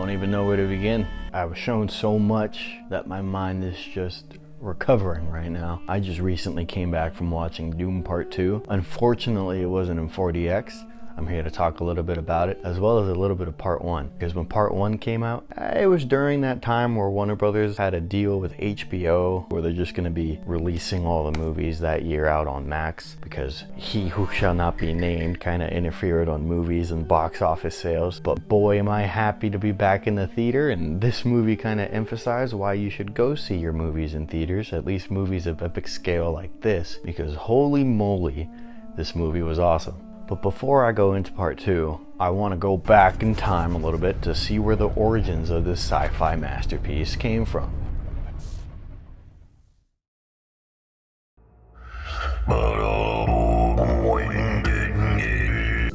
don't even know where to begin. I was shown so much that my mind is just recovering right now. I just recently came back from watching Dune Part 2. Unfortunately, it wasn't in 4DX. I'm here to talk a little bit about it, as well as a little bit of Part 1. Because when Part 1 came out, it was during that time where Warner Brothers had a deal with HBO, where they're just going to be releasing all the movies that year out on Max, because He Who Shall Not Be Named kind of interfered on movies and box office sales. But boy, am I happy to be back in the theater, and this movie kind of emphasized why you should go see your movies in theaters, at least movies of epic scale like this, because holy moly, this movie was awesome. But before I go into part 2, I want to go back in time a little bit to see where the origins of this sci-fi masterpiece came from.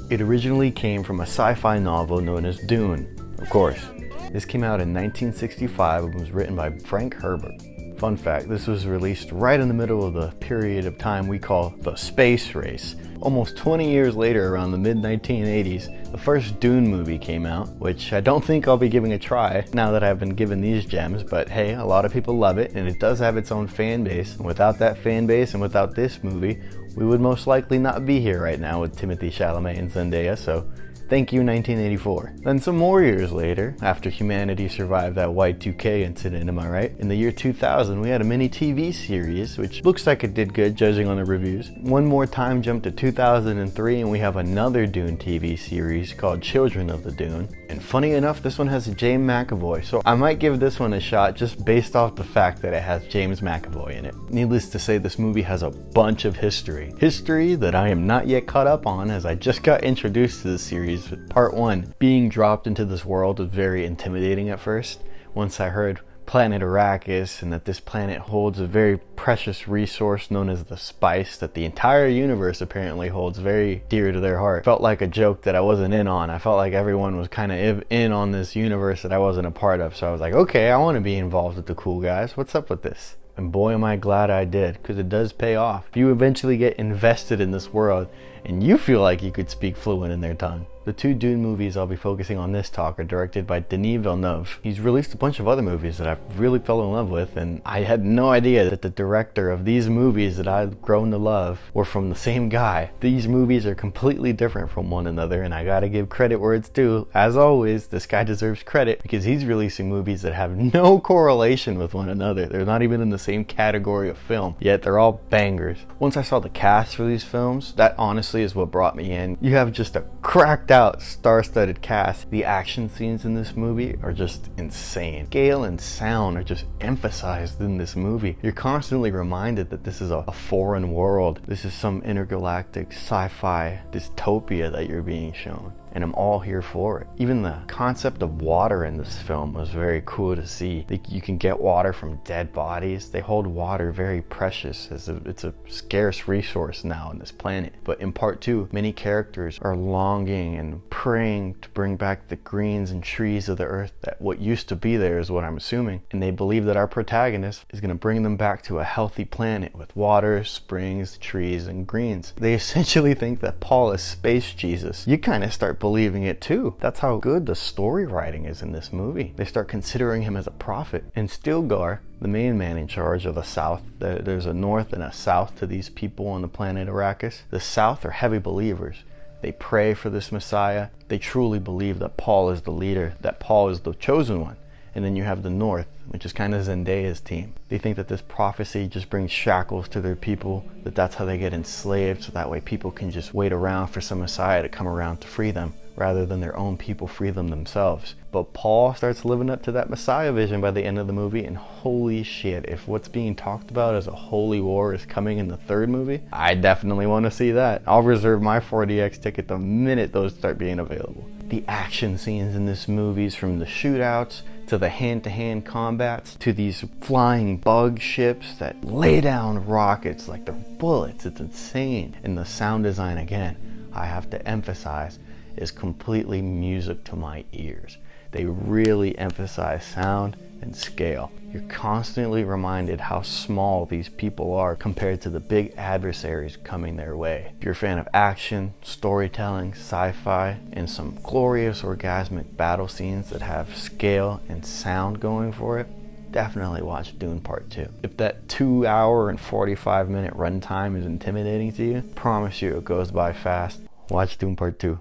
It originally came from a sci-fi novel known as Dune. Of course, this came out in 1965 and was written by Frank Herbert. Fun fact, this was released right in the middle of the period of time we call the space race. Almost 20 years later, around the mid-1980s, the first Dune movie came out, which I don't think I'll be giving a try now that I've been given these gems, but hey, a lot of people love it, and it does have its own fan base. And without that fan base and without this movie, we would most likely not be here right now with Timothée Chalamet and Zendaya, so thank you, 1984. Then some more years later, after humanity survived that Y2K incident, am I right? In the year 2000, we had a mini TV series, which looks like it did good judging on the reviews. One more time jump to 2003, and we have another Dune TV series called Children of the Dune. And funny enough, this one has James McAvoy, so I might give this one a shot just based off the fact that it has James McAvoy in it. Needless to say, this movie has a bunch of history. History that I am not yet caught up on, as I just got introduced to the series with part 1. Being dropped into this world was very intimidating at first. Once I heard planet Arrakis and that this planet holds a very precious resource known as the spice that the entire universe apparently holds very dear to their heart. Felt like a joke that I wasn't in on. I felt like everyone was kind of in on this universe that I wasn't a part of. So I was like, okay, I want to be involved with the cool guys. What's up with this? And boy, am I glad I did, because it does pay off. If you eventually get invested in this world and you feel like you could speak fluent in their tongue. The 2 Dune movies I'll be focusing on this talk are directed by Denis Villeneuve. He's released a bunch of other movies that I've really fell in love with, and I had no idea that the director of these movies that I've grown to love were from the same guy. These movies are completely different from one another, and I gotta give credit where it's due. As always, this guy deserves credit because he's releasing movies that have no correlation with one another. They're not even in the same category of film, yet they're all bangers. Once I saw the cast for these films, that honestly is what brought me in. You have just a cracked out, star-studded cast. The action scenes in this movie are just insane. Scale and sound are just emphasized in this movie. You're constantly reminded that this is a foreign world. This is some intergalactic sci-fi dystopia that you're being shown. And I'm all here for it. Even the concept of water in this film was very cool to see. You can get water from dead bodies. They hold water very precious, as it's a scarce resource now on this planet. But in part 2, many characters are longing and praying to bring back the greens and trees of the earth that what used to be there, is what I'm assuming. And they believe that our protagonist is going to bring them back to a healthy planet with water, springs, trees, and greens. They essentially think that Paul is space Jesus. You kind of start believing it too. That's how good the story writing is in this movie. They start considering him as a prophet. And Stilgar, the main man in charge of the South, there's a north and a south to these people on the planet Arrakis. The South are heavy believers. They pray for this Messiah. They truly believe that Paul is the leader, that Paul is the chosen one. And then you have the North, which is kind of Zendaya's team. They think that this prophecy just brings shackles to their people, that's how they get enslaved, so that way people can just wait around for some Messiah to come around to free them, rather than their own people free them themselves. But Paul starts living up to that Messiah vision by the end of the movie, and holy shit, if what's being talked about as a holy war is coming in the 3rd movie, I definitely want to see that. I'll reserve my 4DX ticket the minute those start being available. The action scenes in this movie, from the shootouts to the hand-to-hand combats to these flying bug ships that lay down rockets like they're bullets, it's insane. And the sound design, again, I have to emphasize, is completely music to my ears. They really emphasize sound and scale. You're constantly reminded how small these people are compared to the big adversaries coming their way. If you're a fan of action, storytelling, sci-fi, and some glorious orgasmic battle scenes that have scale and sound going for it, definitely watch Dune Part 2. If that 2 hour and 45 minute runtime is intimidating to you, promise you it goes by fast. Watch Dune Part 2.